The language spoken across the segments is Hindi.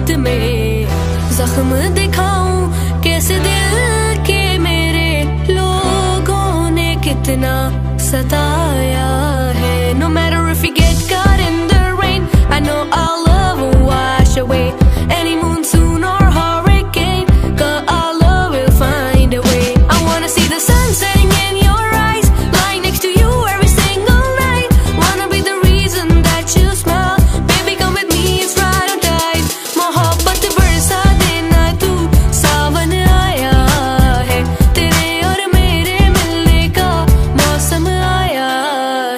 मोहब्बत में जख्म दिखाऊं कैसे दिल के मेरे लोगों ने कितना सताया है. No matter if you get caught in the rain, I know our love will wash away any monsoon or hurricane. 'Cause our love will find a way. I wanna see the sun setting in your eyes, lying next to you every single night. Wanna be the reason that you smile. Baby, come with me, it's right on time. मोहब्बत बरसा देना तू, सावन आया है. तेरे और मेरे मिलने का मौसम आया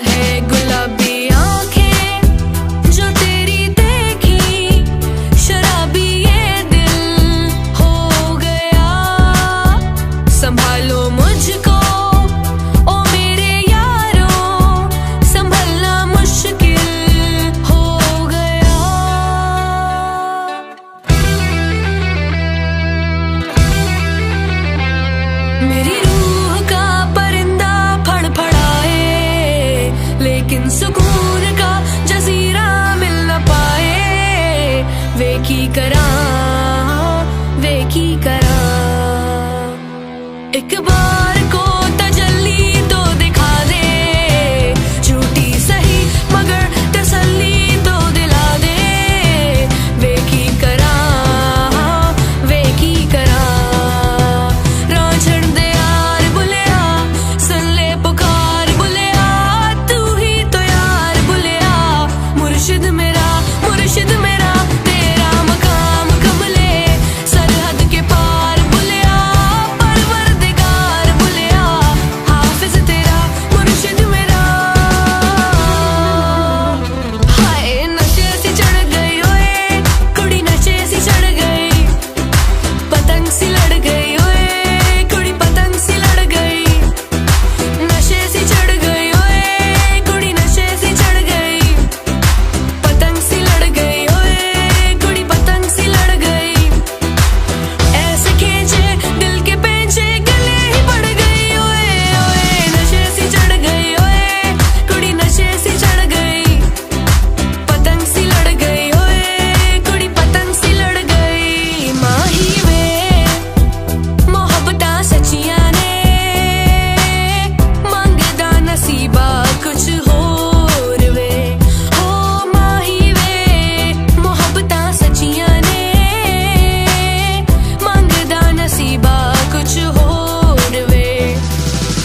है. गुलाबी आंखें जो तेरी देखी, शराबी ये दिल हो गया. संभालो मुझको ओ मेरे यारों, संभलना मुश्किल हो गया. मेरी रूह का परिंदा फड़फड़ाए, लेकिन सुकून का जजीरा मिल न पाए. वे की करा एक बार को तजल्ली तो दिखा दे. झूठी सही मगर तसल्ली तो दिला दे. वे की करा रांझण दे यार बुलिया, सुन ले पुकार बुलिया. तू ही तो यार बुलिया, मुर्शिद मेरा तेरा मकाम कमले सरहद के पार बुलिया. परवरदिगार बुलिया, हाफिज तेरा मुर्शिद मेरा. हाय नशे सी चढ़ गई ओए कुड़ी, नशे सी चढ़ गई. पतंग सी लड़ गई ओए कुड़ी, पतंग सी लड़ गई. नशे सी चढ़ गई ओए कुड़ी, नशे सी चढ़ गई. पतंग सी लड़ गई ओए कुड़ी, पतंग सी लड़ गई. ऐसे खींचे दिल के पेंचे, गले ही पड़ गई ओए ओए. नशे सी चढ़ गई ओए कुड़ी, नशे सी चढ़ गई. पतंग सी लड़ गई ओए कुड़ी, पतंग सी लड़ गई. माही वे मोहब्बतां सच्चियां ने, मंगदा नसीबा कुछ होर वे. हो माही वे मोहब्बतां सच्चियां ने, मंगदा नसीबा कुछ होर वे.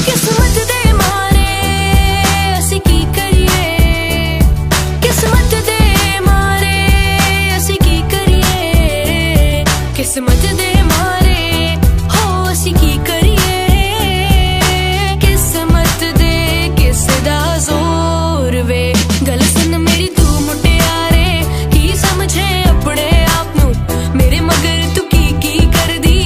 किस्मत दे मारे असी की करिए, किस्मत दे मारे असी की करिए. किस्मत दे मारे हो असी की करिए. किस्मत दे किस दा जोर वे. गल सुन मेरी तू मुटियारे, की समझे अपने आप नू मेरे मगर तू की कर दी.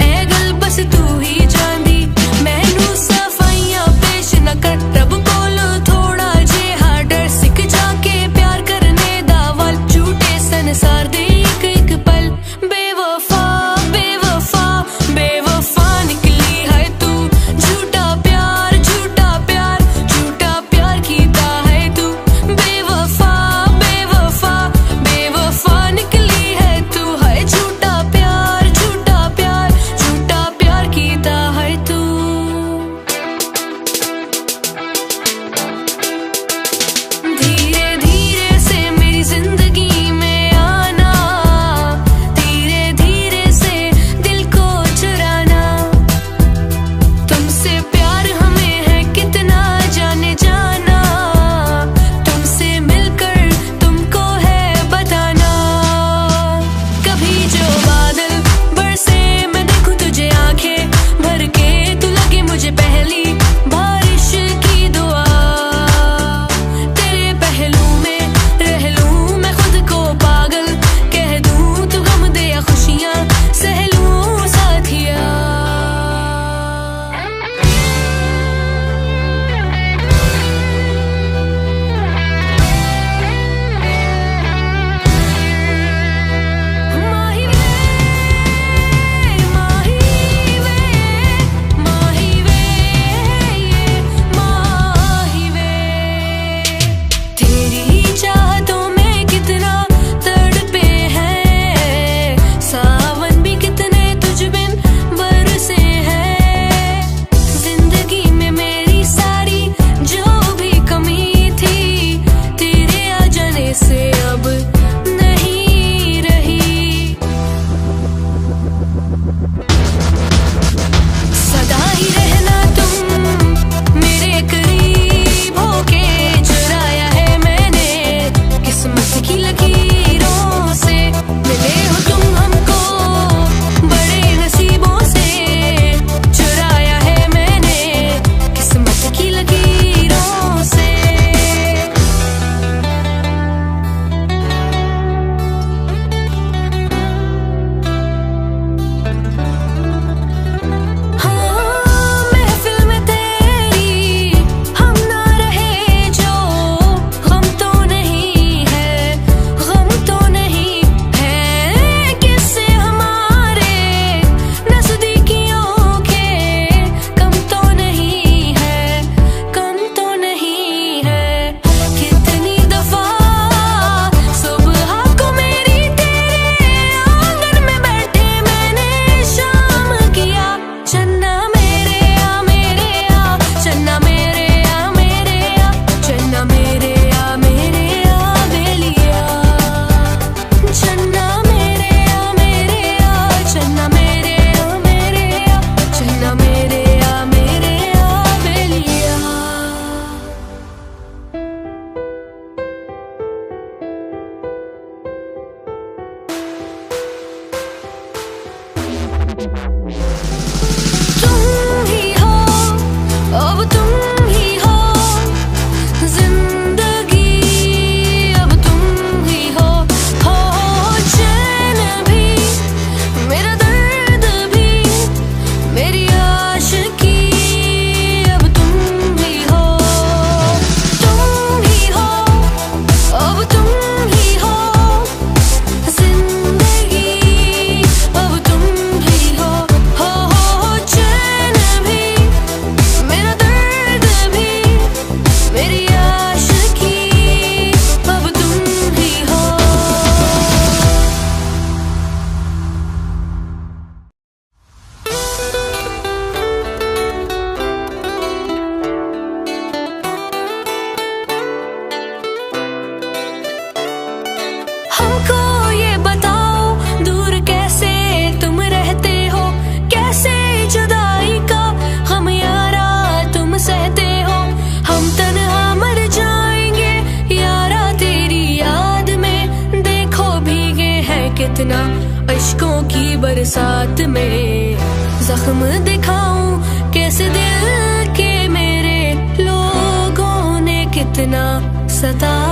ए गल बस तू ही जानदी, मैनू सफाइयां पेश न कर. रब कोल थोड़ा जेहा डर, सिख जाके प्यार करने दा वल. झूठे संसार दे एक एक पल बेवफा तुम ही हो, अब तुम ही हो जिंदगी, अब तुम ही हो चैन भी, मेरा दर्द भी, मेरी आशिकी, अब तुम ही हो। तुम ही हो, अब तुम ही हो जिंदगी, अब तुम ही हो चैन भी, मेरा दर्द भी, मेरी आशिकी, अब तुम ही हो। हमको ये बताओ दूर कैसे तुम रहते हो, कैसे जुदाई का हम यारा तुम सहते हो। हम तन्हा मर जाएंगे यारा तेरी याद में, देखो भीगे हैं कितना अश्कों की बरसात में। जख्म दिखाऊं कैसे दिल के मेरे लोगों ने कितना सताया